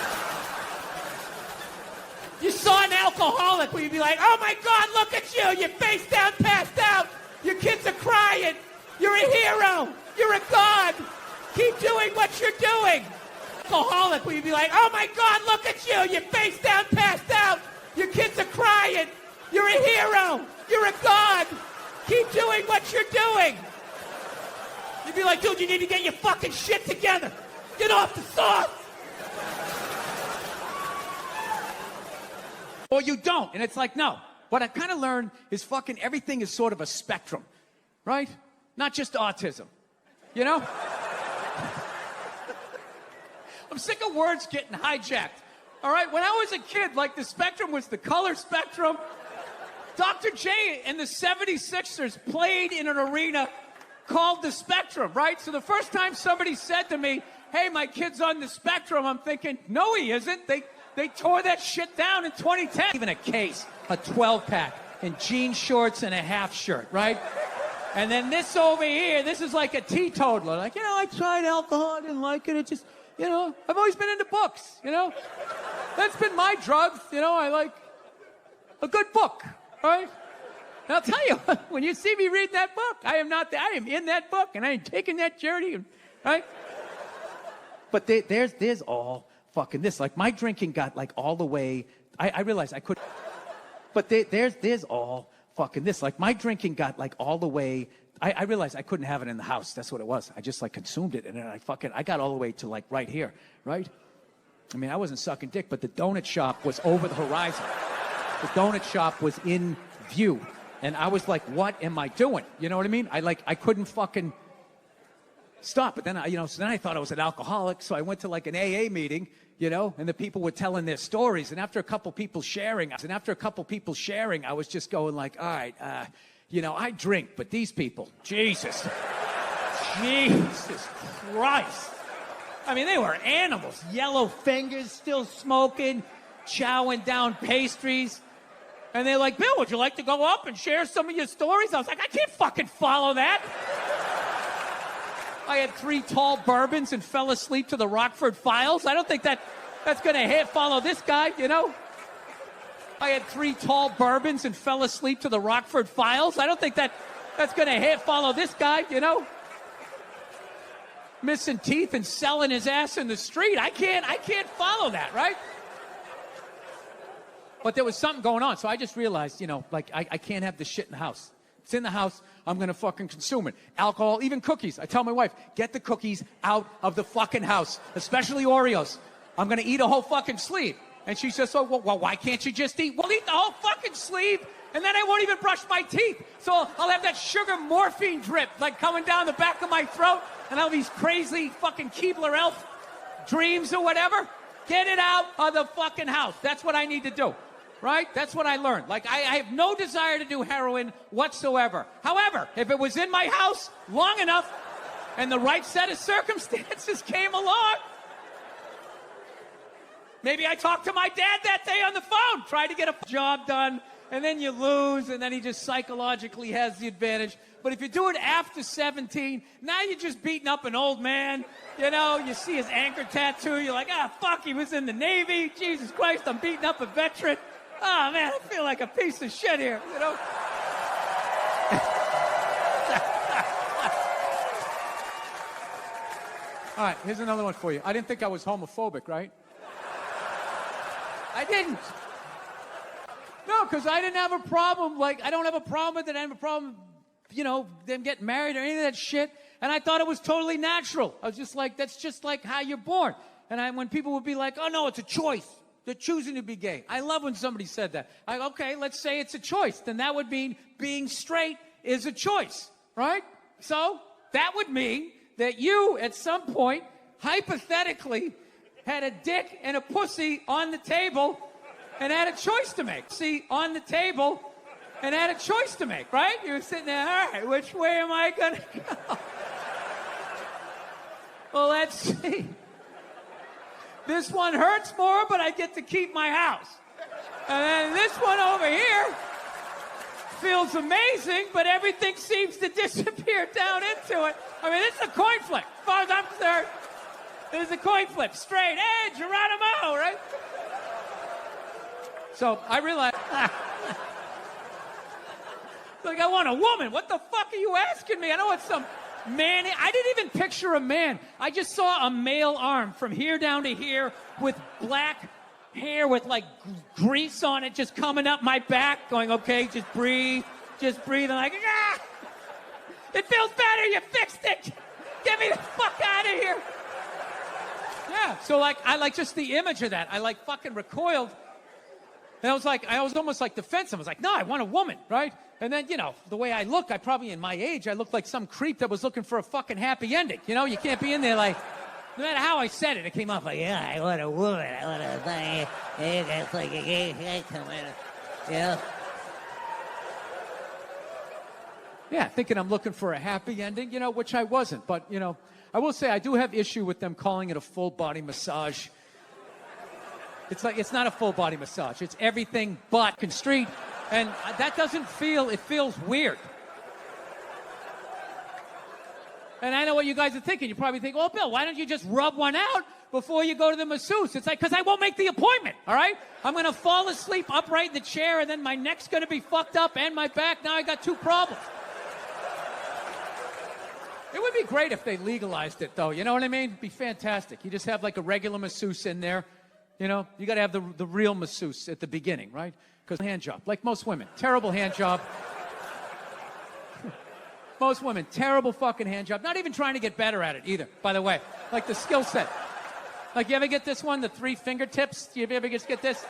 You saw an alcoholic where you'd be like, oh my God, look at you. You're face down, passed out. Your kids are crying. You're a hero. You're a god. Keep doing what you're doing. Alcoholic where you'd be like, oh my God, look at you. You're face down, passed out. Your kids are crying. You're a hero. You're a god. Keep doing what you're doing. You'd be like, dude, you need to get your fucking shit together. Get off the sauce. Or you don't. And it's like, no. What I kind of learned is fucking everything is sort of a spectrum, right? Not just autism, you know? I'm sick of words getting hijacked, all right? When I was a kid, like, the spectrum was the color spectrum. Dr. J and the 76ers played in an arena called the Spectrum, right? So the first time somebody said to me, hey, my kid's on the Spectrum, I'm thinking, no, he isn't. They tore that shit down in 2010. Even a case, a 12-pack, and jean shorts and a half shirt, right? And then this over here, this is like a teetotaler. Like, I tried alcohol, I didn't like it. It just, I've always been into books, That's been my drug, I like a good book, right? And I'll tell you, when you see me read that book, I am in that book, and I ain't taking that journey, right? But there's all fucking this. Like, my drinking got, like, all the way, I realized I could, but there's all fucking this. Like, my drinking got, like, all the way, I realized I couldn't have it in the house. That's what it was. I just, like, consumed it, and then I got all the way to, like, right here, right? I mean, I wasn't sucking dick, but the donut shop was over the horizon. The donut shop was in view. And I was like, what am I doing? You know what I mean? I couldn't fucking stop. But then, so then I thought I was an alcoholic. So I went to like an AA meeting, and the people were telling their stories. And after a couple people sharing, I was just going like, all right, I drink, but these people, Jesus Christ. I mean, they were animals. Yellow fingers, still smoking, chowing down pastries. And they're like, Bill, would you like to go up and share some of your stories? I was like, I can't fucking follow that. I had 3 tall bourbons and fell asleep to the Rockford Files. I don't think that's going to follow this guy, I had 3 tall bourbons and fell asleep to the Rockford Files. I don't think that's going to follow this guy, Missing teeth and selling his ass in the street. I can't follow that, right? But there was something going on, so I just realized, I can't have this shit in the house. It's in the house, I'm gonna fucking consume it. Alcohol, even cookies. I tell my wife, get the cookies out of the fucking house, especially Oreos. I'm gonna eat a whole fucking sleeve. And she says, well, why can't you just eat? Well, eat the whole fucking sleeve, and then I won't even brush my teeth. So I'll have that sugar morphine drip, like coming down the back of my throat, and I'll have these crazy fucking Keebler Elf dreams or whatever. Get it out of the fucking house. That's what I need to do. Right? That's what I learned. Like, I have no desire to do heroin whatsoever. However, if it was in my house long enough and the right set of circumstances came along, maybe I talked to my dad that day on the phone, tried to get a job done, and then you lose, and then he just psychologically has the advantage. But if you do it after 17, now you're just beating up an old man. You see his anchor tattoo, you're like, fuck, he was in the Navy. Jesus Christ, I'm beating up a veteran. Oh, man, I feel like a piece of shit here, All right, here's another one for you. I didn't think I was homophobic, right? I didn't. No, because I didn't have a problem. Like, I don't have a problem with it. I have a problem, them getting married or any of that shit. And I thought it was totally natural. I was just like, that's just like how you're born. And when people would be like, oh, no, it's a choice. They're choosing to be gay. I love when somebody said that. Okay, let's say it's a choice. Then that would mean being straight is a choice, right? So that would mean that you, at some point, hypothetically, had a dick and a pussy on the table and had a choice to make. See, on the table and had a choice to make, right? You were sitting there, all right, which way am I going to go? Well, let's see. This one hurts more, but I get to keep my house. And then this one over here feels amazing, but everything seems to disappear down into it. I mean, it's a coin flip. As far as I'm concerned, this is a coin flip. Straight. Hey, Geronimo, right? So I realized, like, I want a woman. What the fuck are you asking me? I don't want some man. I didn't even picture a man. I just saw a male arm from here down to here with black hair with like grease on it just coming up my back going, okay, just breathe. I'm like, it feels better. You fixed it. Get me the fuck out of here. Yeah. So like, I like just the image of that. I like fucking recoiled. And I was almost like defensive. I was like, no, I want a woman, right? And then, the way I look, in my age, I looked like some creep that was looking for a fucking happy ending. You can't be in there like, no matter how I said it, it came off like, yeah, I want a woman. I want a, hey, that's like a gay guy coming, Yeah, thinking I'm looking for a happy ending, you know, which I wasn't. But, you know, I will say I do have issue with them calling it a full body massage. It's not a full body massage. It's everything but street. And that doesn't feel, it feels weird. And I know what you guys are thinking. You probably think, oh, Bill, why don't you just rub one out before you go to the masseuse? It's like, because I won't make the appointment, all right? I'm going to fall asleep upright in the chair, and then my neck's going to be fucked up and my back. Now I got two problems. It would be great if they legalized it, though. You know what I mean? It'd be fantastic. You just have like a regular masseuse in there. You know, you got to have the real masseuse at the beginning, right? Because hand job, like most women. Terrible hand job. Most women, terrible fucking hand job. Not even trying to get better at it either, by the way. Like the skill set. Like, you ever get this one, the 3 fingertips? Do you ever just get this?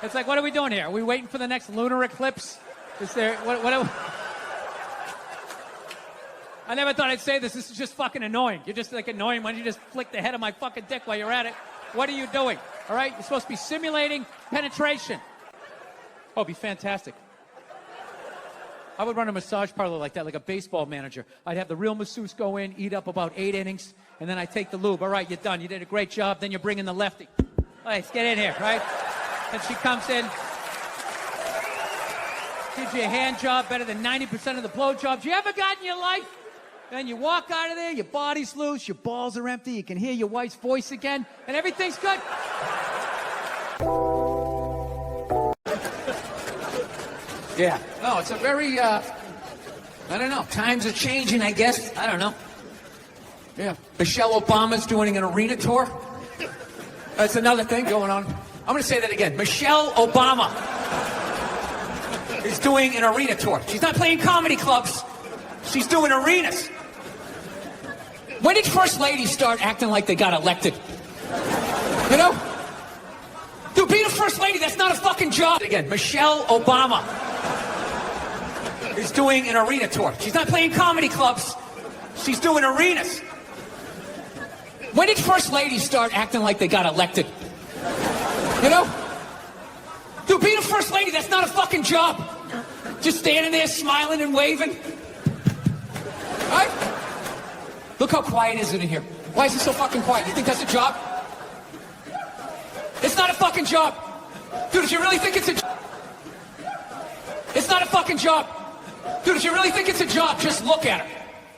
It's like, what are we doing here? Are we waiting for the next lunar eclipse? Is there, what I never thought I'd say this. This is just fucking annoying. You're just like annoying when you just flick the head of my fucking dick while you're at it. What are you doing? All right? You're supposed to be simulating penetration. Oh, it'd be fantastic. I would run a massage parlor like that, like a baseball manager. I'd have the real masseuse go in, eat up about 8 innings, and then I take the lube. All right, you're done. You did a great job. Then you bring in the lefty. All right, let's get in here, right? And she comes in, gives you a hand job better than 90% of the blow jobs you ever got in your life. Then you walk out of there, your body's loose, your balls are empty, you can hear your wife's voice again, and everything's good. Yeah. No, it's a very, I don't know. Times are changing, I guess. I don't know. Yeah. Michelle Obama's doing an arena tour. That's another thing going on. I'm going to say that again. Michelle Obama is doing an arena tour. She's not playing comedy clubs. She's doing arenas. When did First Ladies start acting like they got elected? You know? Dude, being a First Lady, that's not a fucking job. Again, Michelle Obama is doing an arena tour. She's not playing comedy clubs. She's doing arenas. When did First Ladies start acting like they got elected? You know? Dude, being a First Lady, that's not a fucking job. Just standing there smiling and waving. Right? Look how quiet is it in here. Why is it so fucking quiet? You think that's a job? It's not a fucking job. Dude, if you really think it's a job, it's not a fucking job. Dude, if you really think it's a job, just look at her.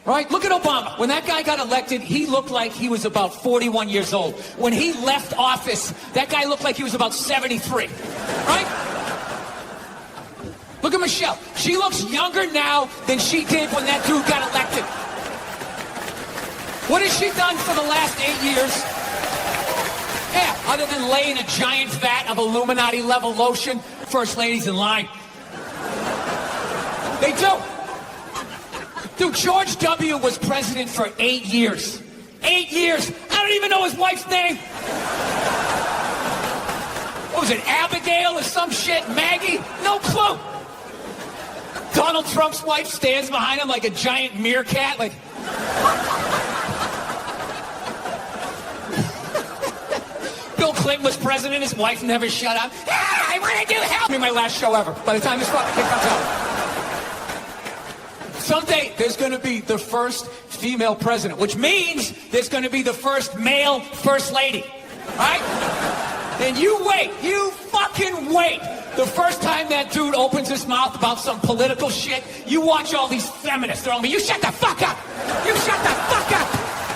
Right? Look at Obama. When that guy got elected, he looked like he was about 41 years old. When he left office, that guy looked like he was about 73. Right? Look at Michelle. She looks younger now than she did when that dude got elected. What has she done for the last 8 years? Yeah, other than laying a giant vat of Illuminati-level lotion, First Ladies in line. They do. Dude, George W. was president for 8 years. 8 years. I don't even know his wife's name. What was it, Abigail or some shit? Maggie? No clue. Donald Trump's wife stands behind him like a giant meerkat, like... Bill Clinton was president, his wife never shut up. Ah, I want to do help me, my last show ever. By the time this fucking thing comes out. Someday, there's going to be the first female president, which means there's going to be the first male first lady. Right? And you wait. You fucking wait. The first time that dude opens his mouth about some political shit, you watch all these feminists throwing me. You shut the fuck up. You shut the fuck up.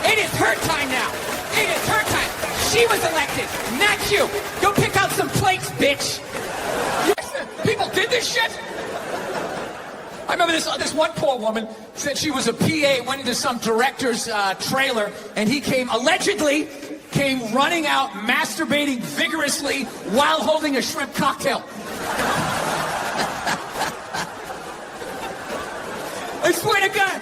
It is her time now. It is her time. She was elected, not you. Go pick out some plates, bitch. People did this shit. I remember this one poor woman said she was a PA, went into some director's trailer, and he allegedly came running out, masturbating vigorously while holding a shrimp cocktail. I swear to God.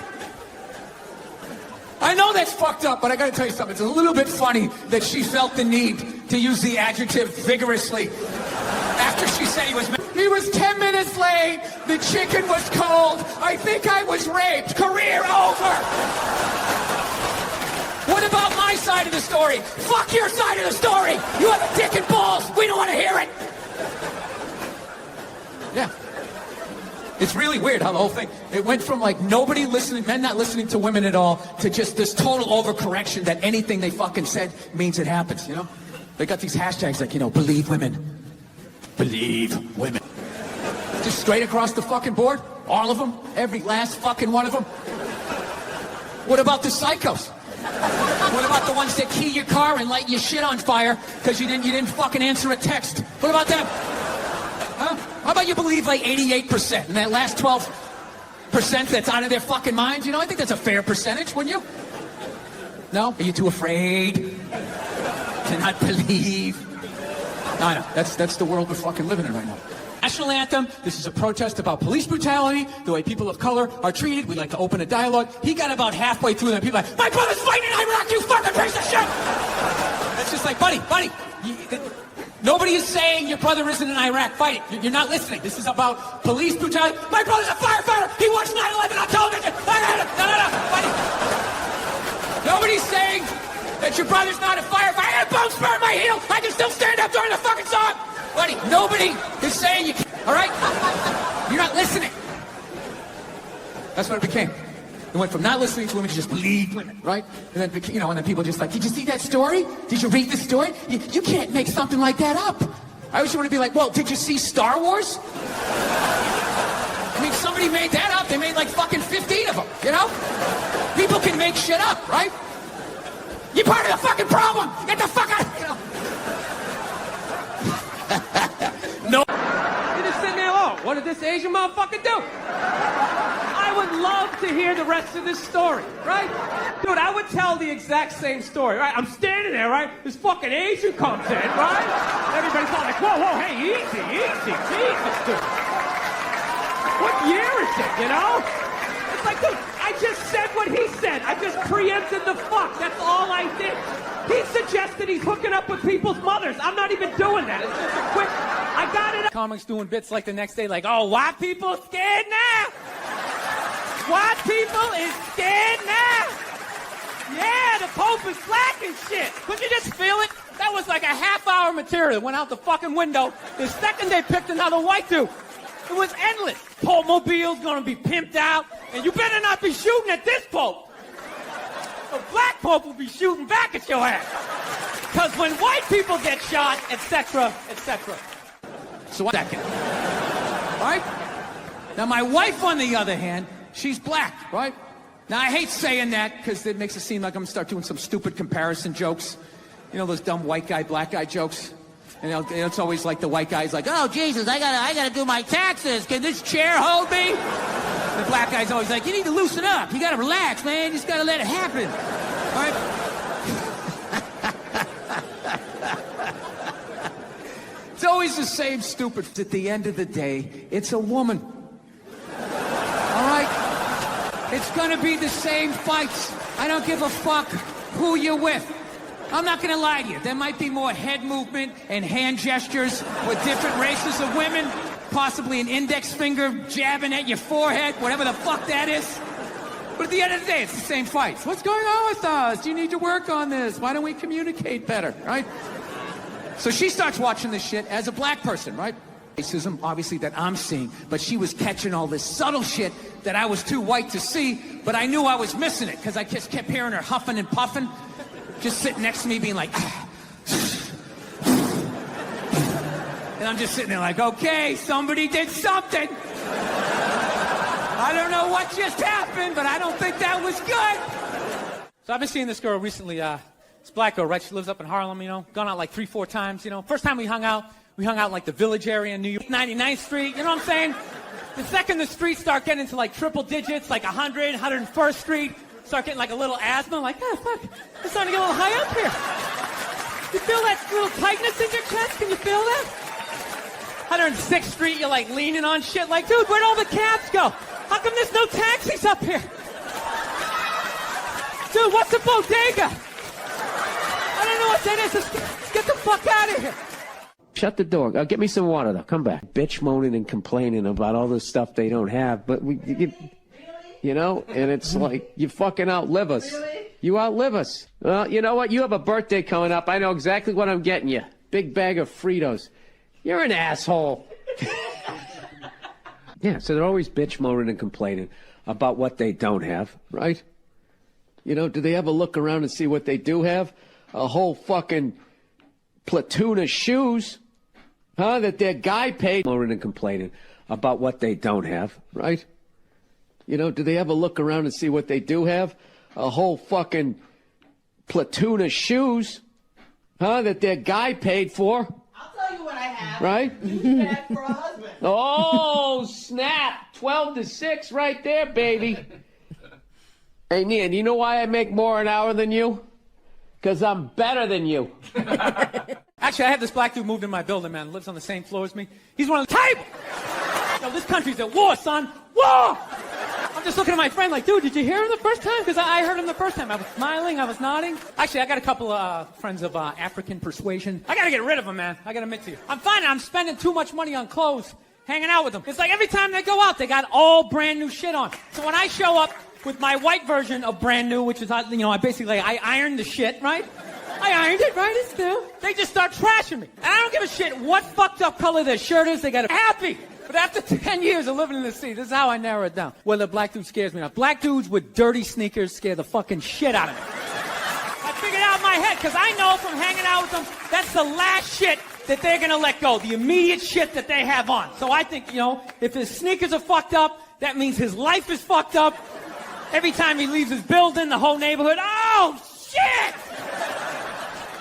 I know that's fucked up, but I gotta tell you something. It's a little bit funny that she felt the need to use the adjective vigorously after she said he was 10 minutes late, the chicken was cold, I think I was raped, career over. What about my side of the story? Fuck your side of the story. You have a dick and balls. We don't want to hear it. Yeah. It's really weird how the whole thing, it went from like nobody listening, men not listening to women at all, to just this total overcorrection that anything they fucking said means it happens, you know? They got these hashtags like, you know, believe women. Believe women. Just straight across the fucking board, all of them, every last fucking one of them. What about the psychos? What about the ones that key your car and light your shit on fire because you didn't fucking answer a text? What about them? Huh? How about you believe like 88% and that last 12% that's out of their fucking minds? You know, I think that's a fair percentage, wouldn't you? No? Are you too afraid to not believe? No, that's the world we're fucking living in right now. National anthem. This is a protest about police brutality, the way people of color are treated. We'd like to open a dialogue. He got about halfway through and people are like, my brother's fighting in Iraq, you fucking piece of shit! It's just like, buddy, nobody is saying your brother isn't in Iraq fighting. You're not listening. This is about police brutality. My brother's a firefighter. He watched 9/11 on television. No, buddy. Nobody's saying that your brother's not a firefighter. I had a bone spur in my heel. I can still stand up during the fucking song. Buddy, nobody is saying you can't, all right? You're not listening. That's what it became. It went from not listening to women to just believe women, right? And then, you know, and then people just like, did you see that story? Did you read the story? You can't make something like that up. I always want to be like, well, did you see Star Wars? I mean, somebody made that up. They made like fucking 15 of them, you know? People can make shit up, right? You're part of the fucking problem. Get the fuck out, you know? No. You're just sitting there alone. What did this Asian motherfucker do? I would love to hear the rest of this story, right? Dude, I would tell the exact same story, right? I'm standing there, right? This fucking Asian comes in, right? Everybody's all like, whoa, hey, easy, Jesus, dude. What year is it, you know? It's like, dude, I just said what he said. I just preempted the fuck. That's all I did. He suggested he's hooking up with people's mothers. I'm not even doing that. It's just a quick, I got it. Comics doing bits like the next day, like, oh, white people scared now. White people is scared now. Yeah, the Pope is black and shit. Could you just feel it? That was like a half-hour material that went out the fucking window the second they picked another white dude. It was endless. Pope Mobile's gonna be pimped out, and you better not be shooting at this Pope. A black Pope will be shooting back at your ass. Because when white people get shot, etc., etc. So one second. Right? Now my wife, on the other hand, she's black, right? Now I hate saying that because it makes it seem like I'm gonna start doing some stupid comparison jokes. You know those dumb white guy, black guy jokes? And it's always like the white guy's like, oh Jesus, I gotta do my taxes. Can this chair hold me? The black guy's always like, you need to loosen up. You gotta relax, man. You just gotta let it happen. All right? It's always the same stupid. At the end of the day, it's a woman. All right? It's gonna be the same fights. I don't give a fuck who you're with. I'm not gonna lie to you. There might be more head movement and hand gestures with different races of women. Possibly an index finger jabbing at your forehead, whatever the fuck that is. But at the end of the day, it's the same fights. What's going on with us? You need to work on this. Why don't we communicate better, right? So she starts watching this shit as a black person, right? Racism, obviously, that I'm seeing, but she was catching all this subtle shit that I was too white to see, but I knew I was missing it because I just kept hearing her huffing and puffing, just sitting next to me being like, and I'm just sitting there like, okay, somebody did something. I don't know what just happened, but I don't think that was good. So I've been seeing this girl recently, this black girl, right? She lives up in Harlem, you know, gone out like 3-4 times, you know. First time we hung out in like the Village area in New York, 99th Street, you know what I'm saying? The second the streets start getting into like triple digits, like 100, 101st Street, start getting like a little asthma, like, oh, fuck, it's starting to get a little high up here. You feel that little tightness in your chest? Can you feel that? 106th Street, you're like leaning on shit, like, dude, where'd all the cabs go? How come there's no taxis up here? Dude, what's a bodega? I don't know what that is. Let's get the fuck out of here. Shut the door. Get me some water, though. Come back. Bitch moaning and complaining about all this stuff they don't have, but you know, and it's like, you fucking outlive us. Really? You outlive us. Well, you know what? You have a birthday coming up. I know exactly what I'm getting you. Big bag of Fritos. You're an asshole. Yeah, so they're always bitch moaning and complaining about what they don't have, right? You know, do they ever look around and see what they do have? A whole fucking platoon of shoes, huh? That their guy paid. Moaning and complaining about what they don't have, right? You know, do they ever look around and see what they do have? A whole fucking platoon of shoes, huh? That their guy paid for. I'll tell you what I have. Right? You bad for a husband. Oh, snap. 12-6 right there, baby. Hey, Nia, do you know why I make more an hour than you? Because I'm better than you. Actually, I have this black dude moved in my building, man. Lives on the same floor as me. He's one of the table. Yo, this country's at war, son. War! I'm just looking at my friend like, dude, did you hear him the first time? Because I heard him the first time. I was smiling, I was nodding. Actually, I got a couple of friends of African persuasion. I got to get rid of them, man. I got to admit to you. I'm finding I'm spending too much money on clothes, hanging out with them. It's like every time they go out, they got all brand new shit on. So when I show up with my white version of brand new, which is, you know, I ironed the shit, right? I ironed it, right? It's new. They just start trashing me. And I don't give a shit what fucked up color their shirt is. They got it happy. But after 10 years of living in the city, this is how I narrow it down. Whether a black dude scares me or not. Black dudes with dirty sneakers scare the fucking shit out of me. I figured out in my head, because I know from hanging out with them, that's the last shit that they're going to let go. The immediate shit that they have on. So I think, you know, if his sneakers are fucked up, that means his life is fucked up. Every time he leaves his building, the whole neighborhood, oh, shit!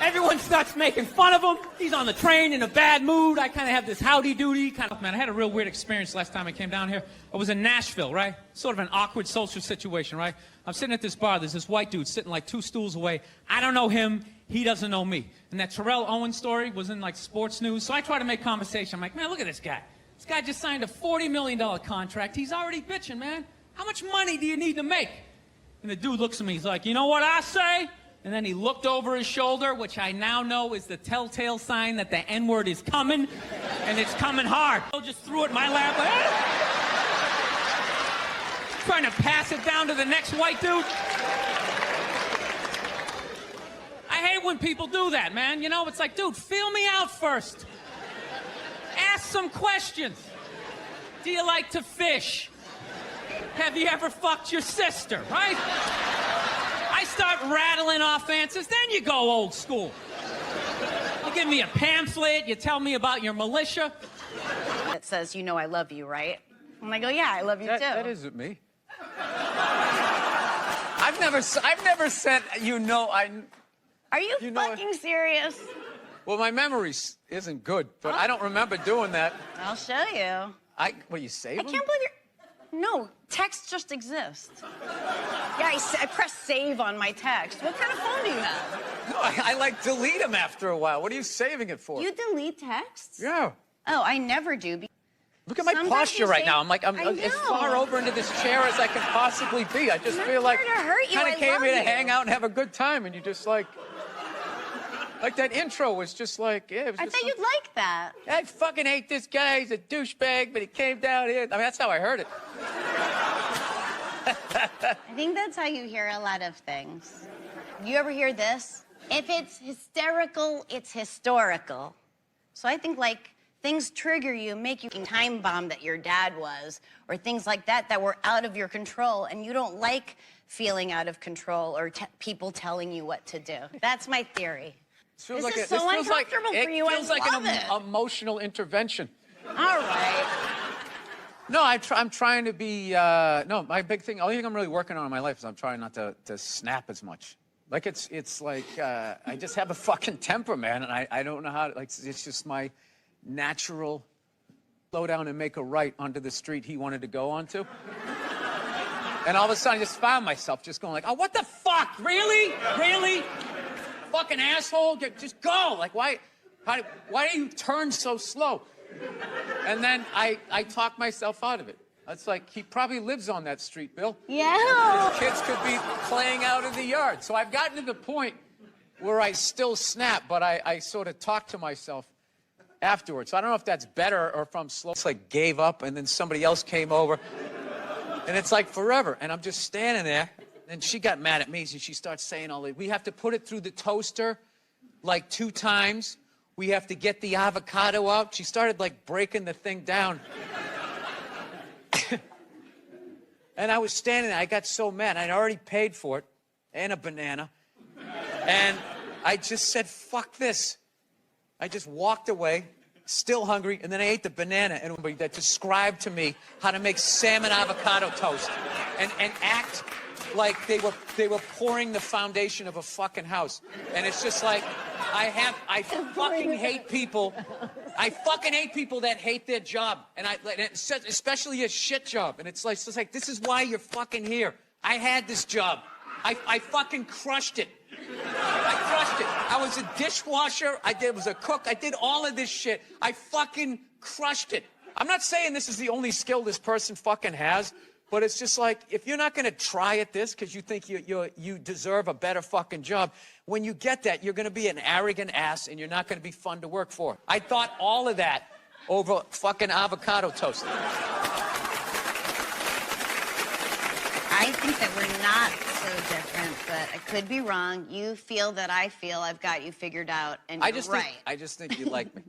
Everyone starts making fun of him. He's on the train in a bad mood. I kind of have this howdy-doody kind of... Man, I had a real weird experience last time I came down here. I was in Nashville, right? Sort of an awkward social situation, right? I'm sitting at this bar. There's this white dude sitting like 2 stools away. I don't know him. He doesn't know me. And that Terrell Owens story was in like sports news. So I try to make conversation. I'm like, man, look at this guy. This guy just signed a $40 million contract. He's already bitching, man. How much money do you need to make? And the dude looks at me. He's like, you know what I say? And then he looked over his shoulder, which I now know is the telltale sign that the N-word is coming, and it's coming hard. I just threw it in my lap. Like, trying to pass it down to the next white dude. I hate when people do that, man. You know, it's like, dude, feel me out first. Ask some questions. Do you like to fish? Have you ever fucked your sister, right? I start rattling off answers, then you go old school. You give me a pamphlet, you tell me about your militia. It says, you know I love you, right? And I go, yeah, I love you too. That isn't me. I've never sent, you know, Are you fucking serious? Well, my memory isn't good, but I don't remember doing that. I'll show you. What do you say? I can't believe you're... No, text just exists. Yeah, I press save on my text. What kind of phone do you have? No, I like delete them after a while. What are you saving it for? You delete texts? Yeah. Oh, I never do. Look at my posture right now. I'm as far over into this chair as I can possibly be. I just feel like kind of came here to hang out and have a good time, and you just like that intro was just like, yeah. It was I thought you'd like that. I fucking hate this guy. He's a douchebag, but he came down here. I mean, that's how I heard it. I think that's how you hear a lot of things. You ever hear this? If it's hysterical, it's historical. So I think, like, things trigger you, make you time bomb that your dad was, or things like that were out of your control, and you don't like feeling out of control or people telling you what to do. That's my theory. This is so uncomfortable for you. It feels like an emotional intervention. All right. No, I'm trying to be, no, my big thing, only thing I'm really working on in my life is I'm trying not to snap as much. Like, it's like, I just have a fucking temper, man, and I don't know how to, like, it's just my natural slow down and make a right onto the street he wanted to go onto. And all of a sudden I just found myself just going like, oh, what the fuck? Really? Really? Fucking asshole, just go. Like, why do you turn so slow? And then I talk myself out of it. It's like, he probably lives on that street, Bill. Yeah. His kids could be playing out in the yard. So I've gotten to the point where I still snap, but I sort of talk to myself afterwards. So I don't know if that's better or if I'm slow. It's like gave up and then somebody else came over. And it's like forever. And I'm just standing there. And she got mad at me, so she starts saying all that. We have to put it through the toaster like 2 times. We have to get the avocado out. She started like breaking the thing down. And I was standing there. I got so mad. I'd already paid for it and a banana. And I just said, fuck this. I just walked away, still hungry, and then I ate the banana. And that described to me how to make salmon avocado toast and act like they were pouring the foundation of a fucking house. And it's just like, I fucking hate people. I fucking hate people that hate their job. And especially a shit job. And it's like, this is why you're fucking here. I had this job. I fucking crushed it. I crushed it. I was a dishwasher. I was a cook. I did all of this shit. I fucking crushed it. I'm not saying this is the only skill this person fucking has, but it's just like, if you're not going to try at this because you think you deserve a better fucking job, when you get that, you're going to be an arrogant ass and you're not going to be fun to work for. I thought all of that over fucking avocado toast. I think that we're not so different, but I could be wrong. You feel that I feel I've got you figured out, and you're right. I just think you like me.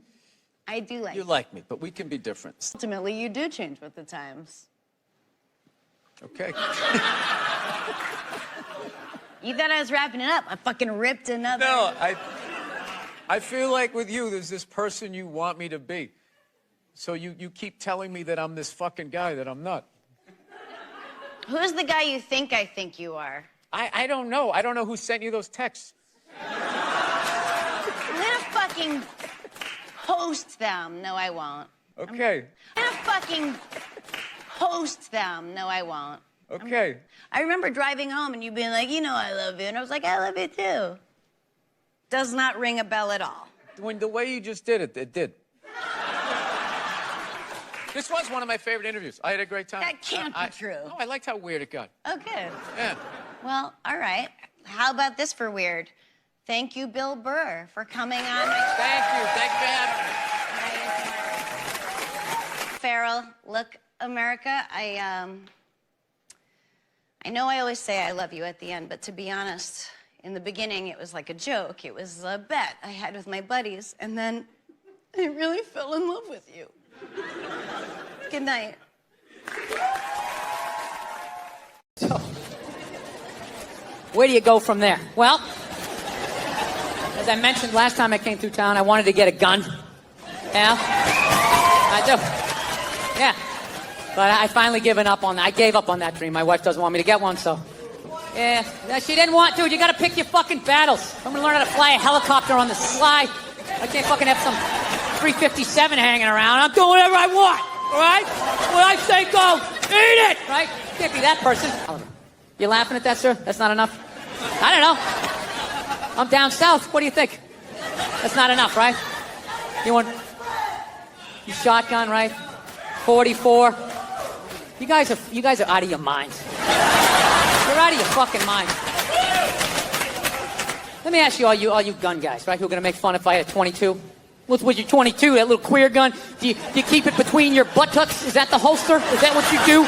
I do like you. You like me, but we can be different. Ultimately, you do change with the times. Okay. You thought I was wrapping it up. I fucking ripped another. No, I feel like with you, there's this person you want me to be. So you keep telling me that I'm this fucking guy that I'm not. Who's the guy you think I think you are? I don't know. I don't know who sent you those texts. I'm gonna fucking post them. No, I won't. Okay. I'm gonna fucking post them. No, I won't. Okay. I remember driving home and you being like, you know I love you. And I was like, I love you too. Does not ring a bell at all. When the way you just did it, it did. This was one of my favorite interviews. I had a great time. That can't be true. No, I liked how weird it got. Oh, good. Yeah. Well, all right. How about this for weird? Thank you, Bill Burr, for coming on. Thank you. Thank you for having me. Farrell, look, America, I know I always say I love you at the end, but to be honest, in the beginning, it was like a joke. It was a bet I had with my buddies, and then I really fell in love with you. Good night. So, where do you go from there? Well, as I mentioned last time I came through town, I wanted to get a gun. Yeah, I do. Yeah, but I finally given up on that. I gave up on that dream. My wife doesn't want me to get one, so. Yeah, she didn't want to. You gotta pick your fucking battles. I'm gonna learn how to fly a helicopter on the sly. I can't fucking have some 357 hanging around. I'm doing whatever I want, all right? When I say go, eat it, right? Can't be that person. You laughing at that, sir? That's not enough? I don't know. I'm down south. What do you think? That's not enough, right? You want you shotgun, right? 44. You guys are out of your minds. You're out of your fucking minds. Let me ask you, all you gun guys, right? Who are gonna make fun if I had a 22? What's with your 22? That little queer gun? Do you keep it between your buttocks? Is that the holster? Is that what you do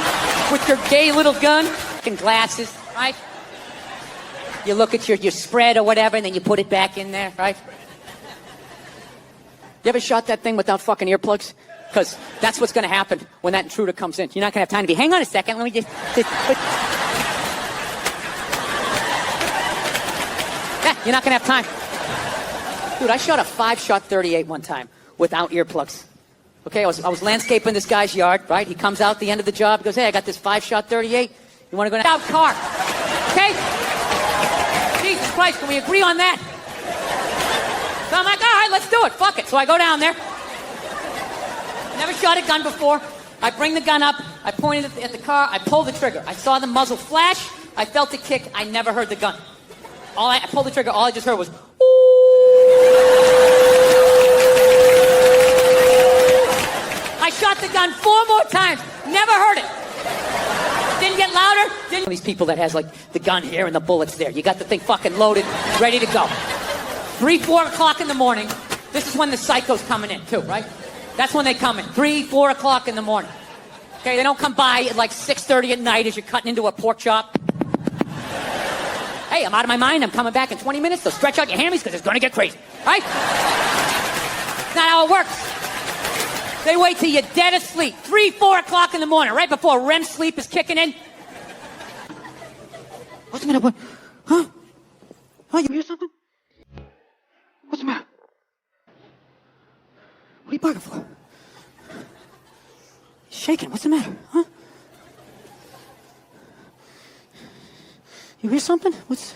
with your gay little gun? Fucking glasses, right? You look at your spread or whatever, and then you put it back in there, right? You ever shot that thing without fucking earplugs? Because that's what's going to happen when that intruder comes in. You're not going to have time to be, hang on a second, let me just yeah, you're not going to have time. Dude, I shot a 5-shot 38 one time without earplugs. Okay, I was landscaping this guy's yard, right? He comes out at the end of the job, he goes, hey, I got this 5-shot 38. You want to go out car? Okay? Jesus Christ, can we agree on that? So I'm like, all right, let's do it. Fuck it. So I go down there. Never shot a gun before. I bring the gun up. I pointed at the car. I pull the trigger. I saw the muzzle flash. I felt the kick. I never heard the gun. I pulled the trigger. All I just heard was, I shot the gun 4 more times. Never heard it. Didn't get louder. These people that has like the gun here and the bullets there. You got the thing fucking loaded, ready to go. 3, 4 o'clock in the morning. This is when the psycho's coming in too, right? That's when they come in. 3, 4 o'clock in the morning. Okay, they don't come by at like 6:30 at night as you're cutting into a pork chop. Hey, I'm out of my mind. I'm coming back in 20 minutes. So stretch out your hammies because it's going to get crazy. Right? That's not how it works. They wait till you're dead asleep, 3, 4 o'clock in the morning, right before REM sleep is kicking in. What's the matter? What? Huh? Oh, you hear something? What's the matter? What are you barking for? He's shaking. What's the matter? Huh? You hear something? What's...